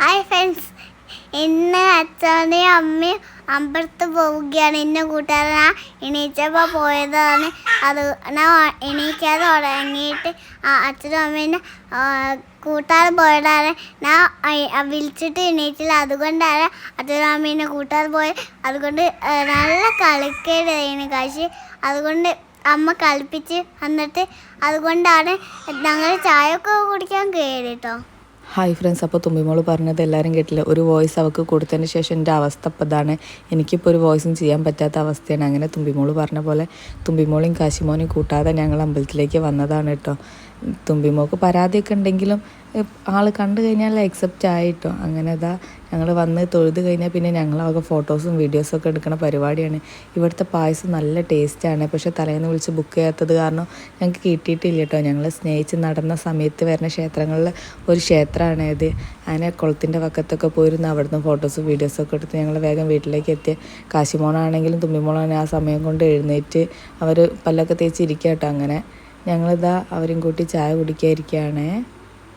Hi friends, ഇന്ന് അച്ഛനെയും അമ്മയും അമ്പലത്ത് പോവുകയാണ്. ഇന്ന് കൂട്ടുകാരൻ എണീച്ചപ്പോൾ പോയതാണ്. അത് എണീക്കാതെ തുടങ്ങിയിട്ട് അച്ഛനും അമ്മേനെ കൂട്ടാതെ പോയതാണ്. ഞാൻ വിളിച്ചിട്ട് എണീറ്റില്ല. അതുകൊണ്ടാണ് അച്ഛനും അമ്മേനെ കൂട്ടാതെ പോയത്. അതുകൊണ്ട് നല്ല കളിക്കേണ്ടതായിരുന്നു കാശി. അതുകൊണ്ട് അമ്മ കളിപ്പിച്ച് വന്നിട്ട് അതുകൊണ്ടാണ് ഞങ്ങൾ ചായ ഒക്കെ കുടിക്കാൻ കയറി കേട്ടോ. ഹായ് ഫ്രണ്ട്സ്, അപ്പോൾ തുമ്പിമോൾ പറഞ്ഞത് എല്ലാവരും കേട്ടില്ല. ഒരു വോയിസ് അവൾക്ക് കൊടുത്തതിന് ശേഷം എൻ്റെ അവസ്ഥ ഇപ്പോൾ ഇതാണ്. എനിക്കിപ്പോൾ ഒരു വോയിസും ചെയ്യാൻ പറ്റാത്ത അവസ്ഥയാണ്. അങ്ങനെ തുമ്പിമോൾ പറഞ്ഞ പോലെ തുമ്പിമോളെയും കാശിമോനെയും കൂട്ടാതെ ഞങ്ങൾ അമ്പലത്തിലേക്ക് വന്നതാണ് കേട്ടോ. തുമ്പിമോൾക്ക് പരാതിയൊക്കെ ഉണ്ടെങ്കിലും ആൾ കണ്ടു കഴിഞ്ഞാൽ അക്സെപ്റ്റ് ആയിട്ടോ. അങ്ങനെ ഇതാ ഞങ്ങൾ വന്ന് തൊഴുത് കഴിഞ്ഞാൽ പിന്നെ ഞങ്ങളൊക്കെ ഫോട്ടോസും വീഡിയോസും ഒക്കെ എടുക്കുന്ന പരിപാടിയാണ്. ഇവിടുത്തെ പായസം നല്ല ടേസ്റ്റാണ്. പക്ഷേ തലേന്ന് വിളിച്ച് ബുക്ക് ചെയ്യാത്തത് കാരണം ഞങ്ങൾക്ക് കിട്ടിയിട്ടില്ല കേട്ടോ. ഞങ്ങൾ സ്നേഹിച്ച് നടന്ന സമയത്ത് വരുന്ന ക്ഷേത്രങ്ങളിൽ ഒരു ക്ഷേത്രമാണ് ഇത്. അങ്ങനെ കുളത്തിൻ്റെ പക്കത്തൊക്കെ പോയിരുന്നു. അവിടുന്ന് ഫോട്ടോസും വീഡിയോസും ഒക്കെ എടുത്ത് ഞങ്ങൾ വേഗം വീട്ടിലേക്ക് എത്തിയ. കാശിമോണാണെങ്കിലും തുമ്പിമോളാണെങ്കിൽ ആ സമയം കൊണ്ട് എഴുന്നേറ്റ് അവർ പല്ലൊക്കെ തേച്ചിരിക്കുക കേട്ടോ. അങ്ങനെ ഞങ്ങളിതാ അവരും കൂട്ടി ചായ കുടിക്കാതിരിക്കുകയാണ്.